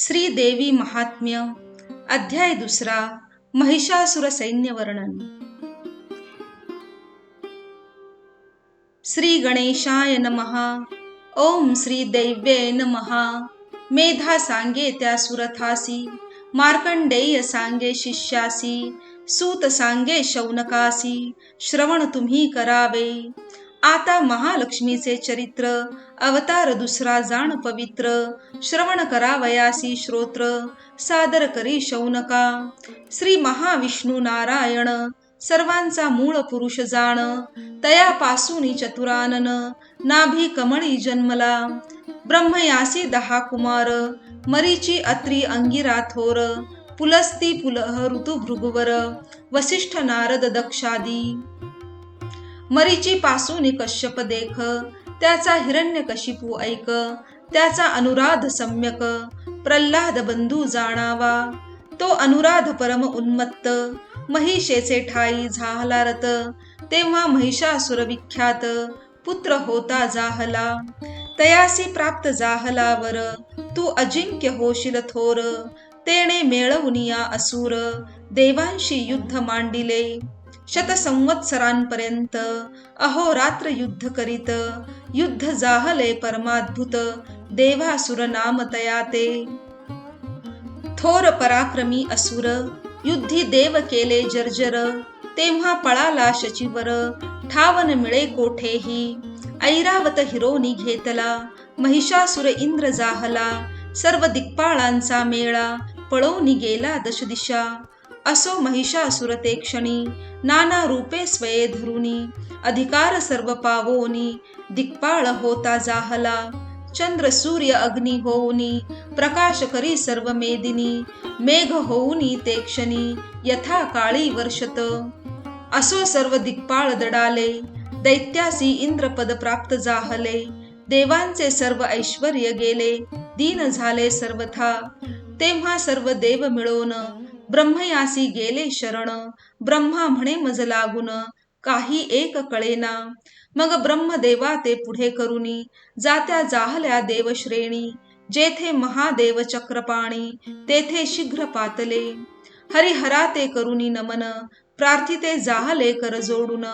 श्री देवी महात्म्य अध्याय 2 महिषासुर सैन्य वर्णन। श्री गणेशाय नमः। ओम श्री दैव्ये नमः। मेधा सांगे त्या सुरथासी, मार्कंडेय सांगे शिष्यासी, सूत सांगे शौनकासी, श्रवण तुम्ही करावे। आता महालक्ष्मीचे चरित्र, अवतार दुसरा जाण पवित्र, श्रवण करावयासी श्रोत्र, सादर करी शौनका। श्री महाविष्णू नारायण, सर्वांचा मूळ पुरुष जाण, तयापासूनी चतुरानन, नाभी कमळी जन्मला। ब्रह्मयासी 10 कुमार, मरीची अत्री अंगिरा थोर, पुलस्ती पुलह ऋतु भृगुवर, वसिष्ठ नारद दक्षादी। मरीची पासून कश्यप देख, त्याचा हिरण्यकशिपू ऐक, त्याचा अनुराध सम्यक, प्रल्हाद बंधू जाणावा। तो अनुराध परम उन्मत्त, महिषेचे ठाई झाला रत, तेव्हा महिषासुर विख्यात, पुत्र होता जाहला। तयासी प्राप्त जाहला वर, तू अजिंक्य होशील थोर, तेणे मिळवुनिया असुर, देवांशी युद्ध मांडिले। शतसंवत्सरांपर्यंत अहोरात्र युद्ध करीत, युद्ध जाहले परमाद्भुत, देवासुर नाम तयाते। थोर पराक्रमी असुर, युद्धी देव केले जर्जर, तेव्हा पळाला शचीवर, ठावन मिळे कोठेही। ऐरावत हिरोनी घेतला, महिषासुर इंद्र जाहला, सर्व दिक्पाळांचा मेळा, पळवून गेला दशदिशा। असो महिषासुर ते क्षणी, नाना रूपे स्वये धरुनी, अधिकार सर्व पावोनी, दिक्पाळ होता जाहला। चंद्र सूर्य अग्नी होऊनी, प्रकाश करी सर्व मेदिनी, मेघ होऊनी ते क्षणी, यथा काळी वर्षत। असो सर्व दिक्पाळ दडाले, दैत्यासी इंद्रपद प्राप्त जाहले, देवांचे सर्व ऐश्वर्य गेले, दीन झाले सर्वथा। तेव्हा सर्व देव मिळून ब्रह्मयासी गेले शरण, ब्रह्मा म्हणे मज लागून, काही एक कळेना। मग ब्रह्मदेवा ते पुढे करुनी, जात्या जाहल्या देवश्रेणी, जेथे महादेव चक्रपाणी, तेथे शीघ्र पातले। हरिहरा ते करुनी नमन, प्रार्थिते जाहले कर जोडून,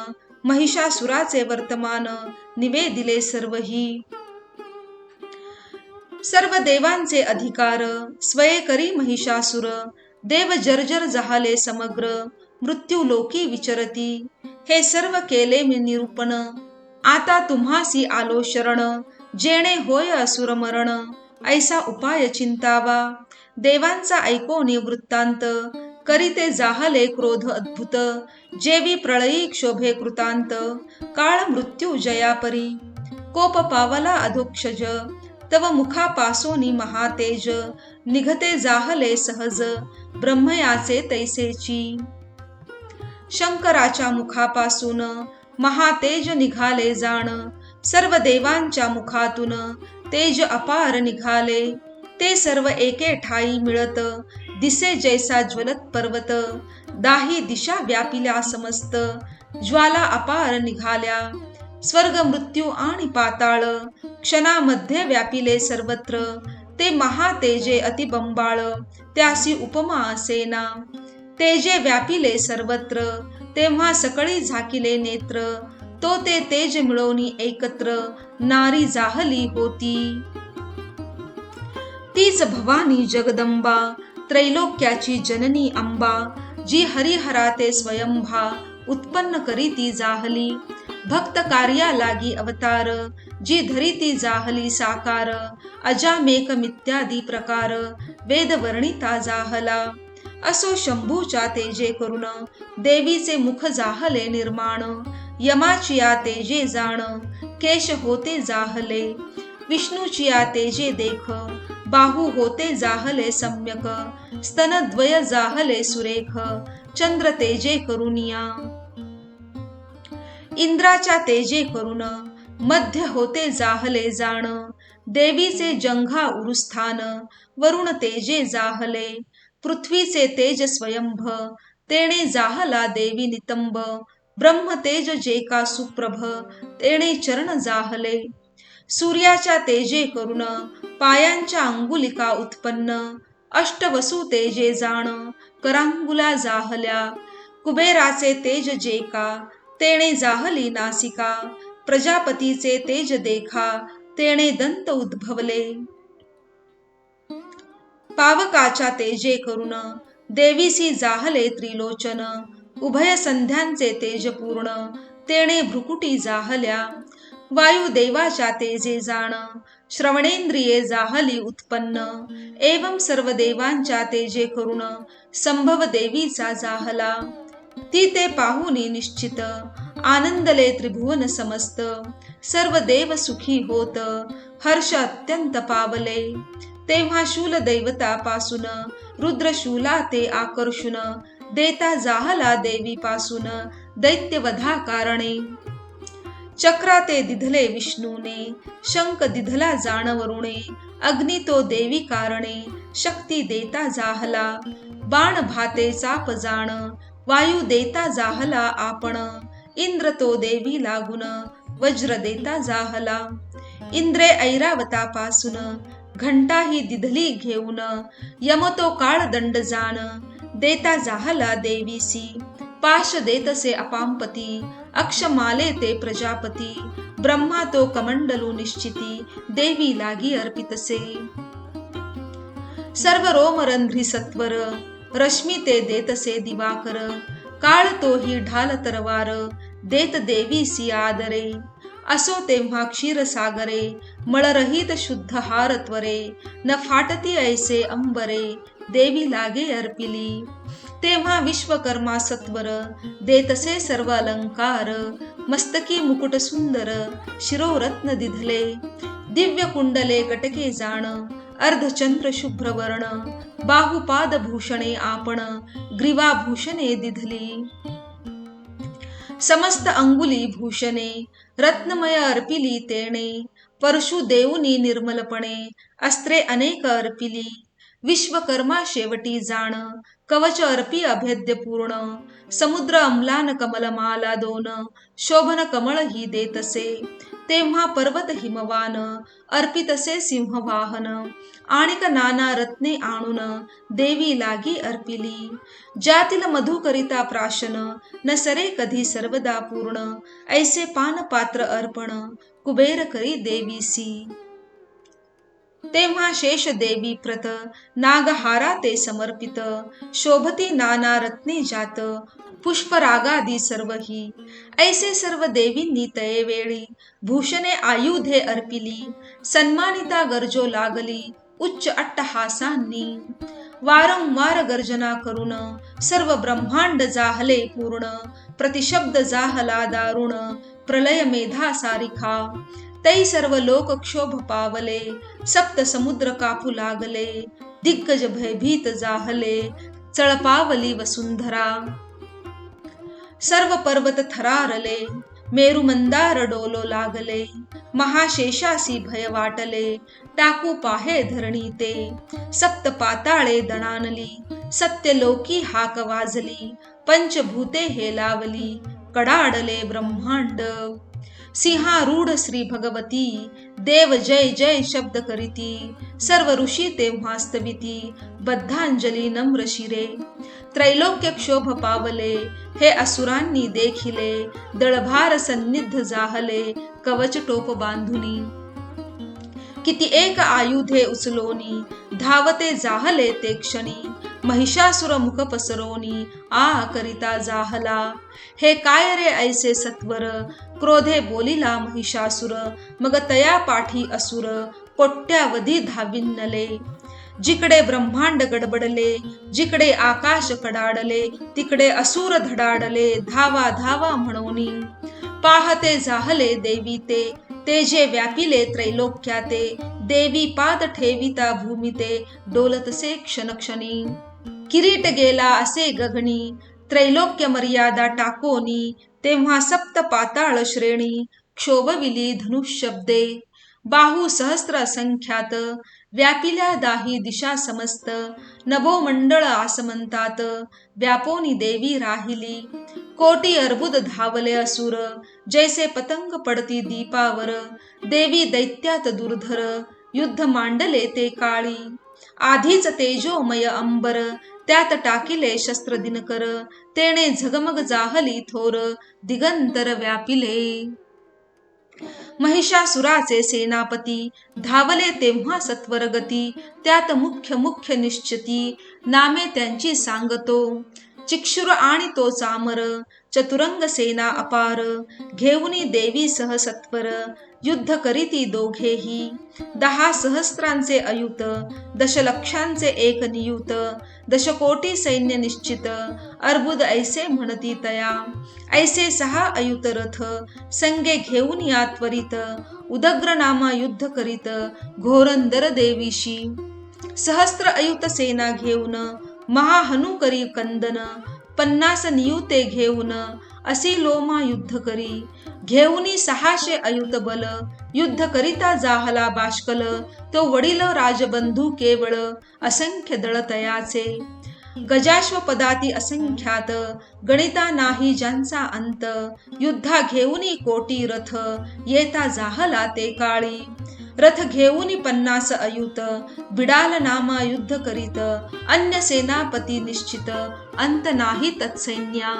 महिषासुराचे वर्तमान, निवेदिले सर्वही। सर्व देवांचे अधिकार, स्वये करी महिषासुर, देव जर्जर जाहले समग्र, मृत्यू लोकी विचरती। हे सर्व केले मी निरूपण, आता तुम्हासी आलो शरण, जेणे होय असुर मरण, ऐसा उपाय चिंतावा। देवांचा ऐकोनी वृत्तांत, करीते जाहले क्रोध अद्भुत, जेवी प्रळयी क्षोभे कृतांत, काळ मृत्यू जयापरी। कोप पावला अधोक्षज, तव मुखापासोनी महातेज, निघते जाहले सहज, ब्रह्मयाचे तैसेची। शंकराच्या मुखापासून महातेज निघाले जाण, सर्व देवांच्या मुखातून तेज अपार निघाले, ते सर्व एके ठाई मिळत, दिसे जैसा ज्वलत पर्वत, दाही दिशा व्यापिल्या समस्त, ज्वाला अपार निघाल्या। स्वर्ग मृत्यू आणि पाताळ, क्षणामध्ये व्यापिले सर्वत्र, ते महातेजे अतिबंबाळ, त्यासी उपमा असेना। तेजे व्यापिले सर्वत्र, तेव्हा सकळी झाकिले नेत्र, तो ते तेज मिळवणी एकत्र, नारी जाहली होती। तीच भवानी जगदंबा, त्रैलोक्याची जननी अंबा, जी हरिहरा ते स्वयंभा, उत्पन्न करीती जाहली। भक्त कार्या लागी अवतार, जी धरिती जाहली साकार, अजामेकमित्यादी प्रकार, वेद वर्णिता जाहला। असो शंभूच्या तेजे करुण, देवीचे मुख जाहले निर्माण, यमाचिया तेजे जाण, केश होते जाहले। विष्णूचिया तेजे देख, बाहू होते जाहले सम्यक, स्तनद्वय जाहले सुरेख, चंद्र तेजे करुनिया। इंद्राच्या तेजे करुण, मध्य होते जाहले जाण, देवीचे जंघा उरुस्थान, वरुण तेजे जाहले। पृथ्वीचे तेज स्वयंभ, तेणे जाहला देवी नितंब, ब्रह्मतेज जे का सुप्रभ, तेणे चरण जाहले। सूर्याच्या तेजे करुण पायांच्या अंगुलिका उत्पन्न, अष्टवसु तेजे जाण करांगुला जाहल्या, कुबेराचे तेज जे का तेणे जाहली नासिका, प्रजापतीचे तेज देखा तेणे दंत उद्भवले. पावकाच्या तेजे करुण देवीसी जाहले त्रिलोचन, उभय संध्यांचे तेज पूर्ण तेणे भ्रुकुटी जाहल्या, वायुदेवाच्या तेजे जाण श्रवणेंद्रिये जाहली उत्पन्न, एवं सर्व देवांच्या तेजे करुण संभव देवीचा जाहला, ती ते पाहुनी निश्चित आनंदले त्रिभुवन समस्त, सर्व देव सुखी होत हर्ष अत्यंत पावले. तेव्हा शूल दैवतापासून रुद्रशूला ते आकर्षुन, देता जाहला देवीपासून दैत्यवधा कारणे, चक्रा ते दिधले विष्णूने शंख दिधला जाणवरुणे, अग्नी तो देवी कारणे शक्ती देता जाहला, बाण भाते चाप जाण वायू देता जाहला आपण, इंद्र तो देवी लागून वज्र देता जाहला, इंद्रे ऐरावतापासून घंटा ही दिधली घेऊन, यम तो काळ दंड जाण देता जाहला देवीसी, पाश देतसे अपांपती अक्षमाले ते प्रजापती, ब्रह्मा तो कमंडलू निश्चिती देवी लागी अर्पितसे, सर्व रोमरंध्री सत्वर रश्मी ते देतसे दिवाकर, काळ तोही ढाल तरवार देत देवीसी आदरे, असो तेव्हा क्षीरसागरे मळरहित शुद्ध हार त्वरे, न फाटती ऐसे अंबरे देवी लागे अर्पिली, तेव्हा विश्वकर्मा सत्वर देतसे सर्व अलंकार, मस्तकी मुकुट सुंदर शिरोरत्न दिधले, दिव्य कुंडले कटके जाण अर्धचंद्र शुभ्र वर्ण, बाहुपाद भूषणे आपण ग्रीवाभूषणे दिधली, समस्त अंगुली भूषणे रत्नमय अर्पिली तेणे, परशु देऊनी निर्मलपणे अस्त्रे अनेक अर्पिली, विश्वकर्मा शेवटी जाण कवच अर्पी अभेद्य पूर्ण, समुद्र अम्लान कमलमाला दोन शोभन कमळ ही देतसे, तेव्हा पर्वत हिमवान अर्पितसे सिंहवाहन, आणिक नाना रत्ने आणून देवी लागी अर्पिली, ज्यातील मधुकरिता प्राशन न सरे कधी सर्वदा पूर्ण, ऐसे पानपात्र अर्पण कुबेर करी देवीसी, तेव्हा शेष देवी प्रत नागहारा ते समर्पित, शोभती नाना रत्ने जात पुष्परागादी सर्वही, ऐसे सर्व देवींनी तये वेळी भूषणे आयुधे अर्पिली, सन्मानिता गर्जो लागली उच्च अट्टहासांनी, वारंवार गर्जना करून सर्व ब्रह्मांड जाहले पूर्ण, प्रतिशब्द जाहला दारुण प्रलय मेधा सारिखा, तै सर्व लोक क्षोभ पावले सप्त समुद्र कापू लागले, दिग्गज भयभीत जाहले चळपावली वसुंधरा, सर्व पर्वत थरारले मेरु मंदार डोलो लागले, महाशेषासी भय वाटले टाकू पाहे धरणी ते, सप्त पाताळे दणानली सत्यलोकी हाक वाजली, पंचभूते हेलावली कडाडले ब्रह्मांड, सिंहारूढ श्री भगवती देव जय जय शब्द करीती, सर्व ऋषी तेव्हा स्तविती बद्धांजली नम्र शिरे, त्रैलोक्य क्षोभ पावले हे असुरांनी देखिले, दळभार सन्निध जाहले कवच टोप बांधुनी, किती एक आयुधे उचलोनी धावते जाहले ते क्षणी, महिषासुर मुख पसरोनी आ करिता जाहला, हे काय रे ऐसे सत्वर क्रोधे बोलिला महिषासुर, मग तया पाठी असुर कोट्यावधी धाविन्नले, जिकडे ब्रह्मांड गडबडले जिकडे आकाश कडाडले, तिकडे असुर धडाडले धावा धावा म्हणोनी, पाहते जाहले देवी ते तेजे व्यापिले त्रैलोक्याते, देवी पाद ठेविता भूमिते डोलतसे क्षणक्षणी, किरीट गेला असे गगनी त्रैलोक्य मर्यादा टाकोनी, तेव्हा सप्त पाताळ श्रेणी क्षोभविली धनुष्यब्दे, बाहू सहस्र असंख्यात, व्यापिल्या दाही दिशा समस्त, नभो मंडळ आसमंतात, व्यापोनी देवी राहिली. कोटी अर्बुद धावले असुर, जैसे पतंग पडती दीपावर, देवी दैत्यात दुर्धर, युद्ध मांडले ते काळी. आधीच तेजोमय अंबर, त्यात टाकिले शस्त्र दिनकर, तेणे झगमग जाहली थोर, दिगंतर व्यापिले. महिषासुराचे सेनापती, धावले तेव्हा सत्वरगती, त्यात मुख्य मुख्य निश्चिती, नामे त्यांची सांगतो. चिक्षुर आणि तो चामर, चतुरंग सेना अपार, घेऊनी देवी सह सत्वर, युद्ध करीती दोघेही. 10 सहस्रांचे अयुत, दशलक्षांचे एक नियुत, दशकोटी सैन्य निश्चित, अर्बुद ऐसे म्हणती तया. ऐसे 6 अयुत रथ, संगे घेऊन या त्वरित, उदग्र नामा युद्ध करीत, घोरंदर देवीशी. सहस्र अयुत सेना घेऊन, महाहनु करी कंदन, 50 नियुते घेऊन, असी लोमा युद्ध करी. घेऊनी 600 अयुत बल, युद्ध करिता जाहला बाष्कल, तो वडील राजबंधू केवळ, असंख्य दळ तयाचे. गजाश्व पदाती असंख्यात, गणिता नाही ज्यांचा अंत, युद्धा घेऊनी कोटी रथ, येता जाहला ते काळी. रथ घेऊनी 50 अयुत, बिडाल नामा युद्ध करीत, अन्य सेनापती निश्चित, अंत नाही तत्सैन्या.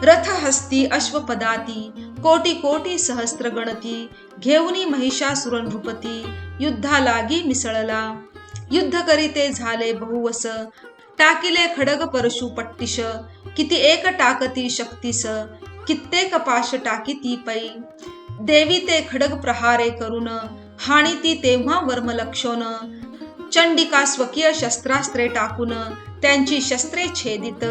रथ हस्ती अश्वपदाती, कोटी कोटी सहस्त्र गणती, घेऊनी महिषासुर नृपती, युद्धा लागी मिसळला. युद्ध करीते झाले बहुवस, टाकिले खडग परशु पट्टिश, किती एक टाकती शक्तीस, कित्येक पाश टाकीती पै. देवी ते खडग प्रहारे करून, हाणीती तेव्हा वर्मलक्षोन, चंडिका स्वकीय शस्त्रास्त्रे टाकून, त्यांची शस्त्रे छेदित.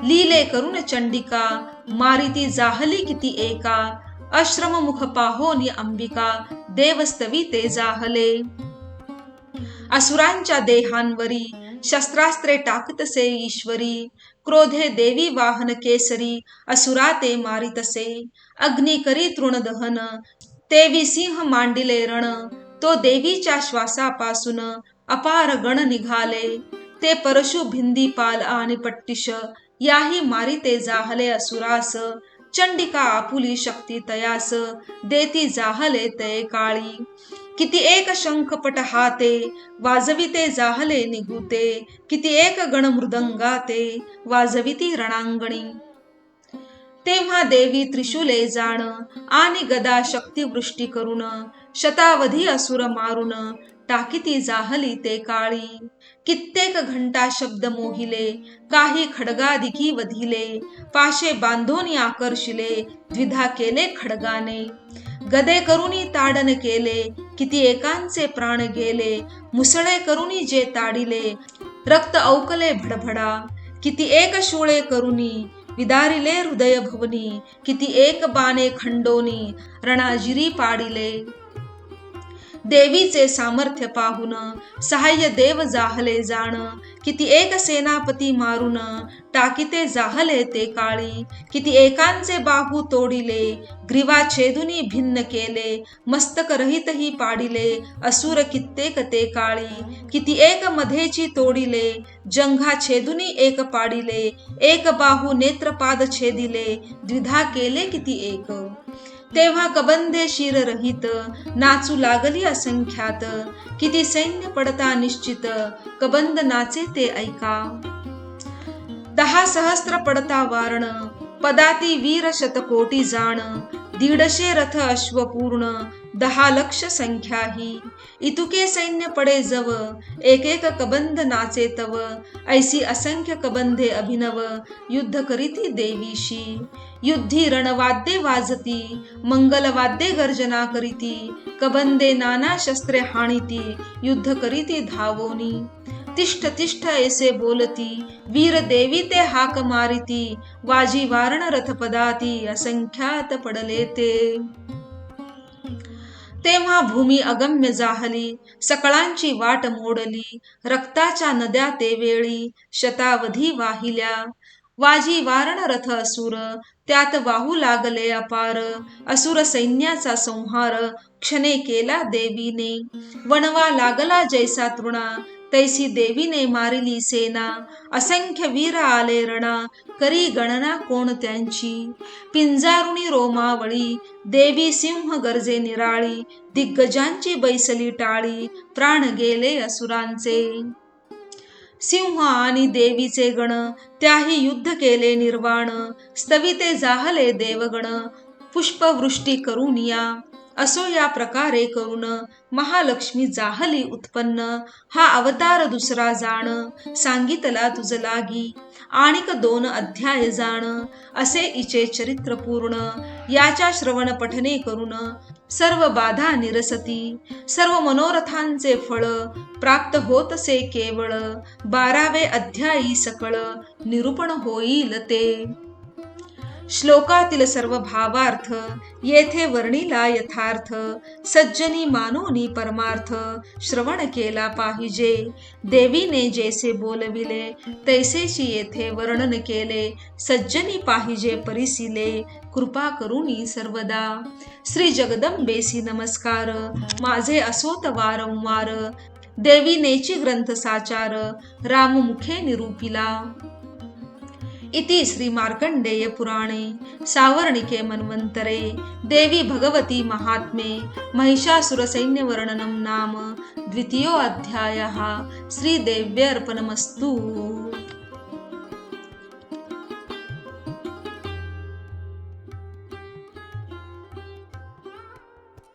लीले करून चंडिका, मारिती जाहली किती एका, अश्रम मुख पाहोनी अंबिका, देवस्तवी ते जाहले. असुरांच्या देहांवरी, शस्त्रास्त्रे टाकतसे ईश्वरी, क्रोधे देवी वाहन केसरी, असुरा ते मारितसे. अग्नी करी तृणदहन, तेवी सिंह मांडिले रण, तो देवीच्या श्वासापासून, अपार गण निघाले. ते परशु भिंदीपाल आणि पट्टिश, याही मारिते जाहले असुरास. चंडिका आपुली शक्ती तयास, देती जाहले ते काळी. किती एक शंखपट हाते, वाजविते जाहले निगुते, किती एक गण मृदंगाते, वाजविती रणांगणी. तेव्हा देवी त्रिशूले जाण, आणि गदा शक्तिवृष्टी करून, शतावधी असुर मारून, टाकीती जाहली ते काळी. कित्येक घंटा शब्द मोहिले, काही खडगादिकी वधिले, पाशे बांधोनी आकर्षिले, द्विधा केले खडगाने. गदे करुनी ताडन केले, किती एकांचे प्राण गेले, मुसळे करुनी जे ताडिले, रक्त औकले भडभडा. किती एक शूळे करुनी, विदारिले हृदय भवनी, किती एक बाणे खंडोनी, रणाजिरी पाडिले. देवीचे सामर्थ्य पाहून, सहाय्य देव जाहले जाण, किती एक सेनापती मारून, टाकीते जाहले ते काळी. किती एकांचे बाहू तोडिले, ग्रीवा छेदुनी भिन्न केले, मस्तक रहितही पाडिले, असुर कित्येक ते काळी. किती एक मधेची तोडिले, जंघा छेदुनी एक पाडिले, एक बाहू नेत्रपाद छेदिले, द्विधा केले किती एक. तेव्हा कबंधे शिररहित, नाचू लागली असंख्यात, किती सैन्य पडता निश्चित, कबंध नाचे ते ऐका. 10 सहस्त्र पडता वारण, पदाती वीर शतकोटी जाण, 150 रथ अश्वपूर्ण, 10 लक्ष संख्याही. इतुके सैन्य पडे जव, एक एक कबंध नाचे तव, ऐसी असंख्य कबंधे अभिनव, युद्ध करीती देवीशी. युद्धी रणवाद्ये वाजती, मंगलवाद्ये गर्जना करीती, कबंदे नाना शस्त्रे हाणीती, युद्ध करीती धावोनी. तिष्ठ तिष्ठ ऐसे बोलती, वीर देवी ते हाक मारिती, वाजी वारण रथपदाती, असंख्यात पडले ते. तेव्हा भूमी अगम्य जाहली, सकळांची वाट मोडली, रक्ताच्या नद्या ते वेळी, शतावधी वाहिल्या. वाजी वारण रथ असुर, त्यात वाहू लागले अपार, असुर सैन्याचा संहार, क्षणे केला देवीने, वणवा लागला जैसा तृणा, तैसी देवीने मारिली सेना, असंख्य वीर आले रणा, करी गणना कोण त्यांची, पिंजारुणी रोमावळी, देवी सिंह गर्जे निराळी, दिग्गजांची बैसली टाळी, प्राण गेले असुरांचे. सिंह आणि देवीचे गण, त्याही युद्ध केले निर्वाण, स्तविते जाहले देवगण, पुष्पवृष्टी करुनिया, असो या प्रकारे करून महालक्ष्मी जाहली उत्पन्न, हा अवतार दुसरा जाण, सांगितला तुझ लागी, आणिक 2 अध्याय जाण, असे इचे चरित्र पूर्ण, याच्या श्रवण पठने करून सर्व बाधा निरसती, सर्व मनोरथांचे फळ प्राप्त होतसे केवळ, 12वे अध्यायी सकळ निरूपण होईल ते. श्लोकातील सर्व भावार्थ येथे वर्णिला यथार्थ, सज्जनी मानोनी परमार्थ, श्रवण केला पाहिजे. देवीने जैसे बोलविले तैसेची येथे वर्णन केले, सज्जनी पाहिजे परिसिले, कृपा करुणी सर्वदा. श्री जगदंबेसी नमस्कार, माझे असोत वारंवार, देवीनेची ग्रंथ साचार, राममुखे निरूपिला. इति श्री मार्कंडेय पुराणे सावर्णिके मन्वन्तरे देवी भगवती महात्म्ये महिषासुर सैन्य वर्णनं नाम 2 अध्यायः. श्रीदेव्यर्पणमस्तु.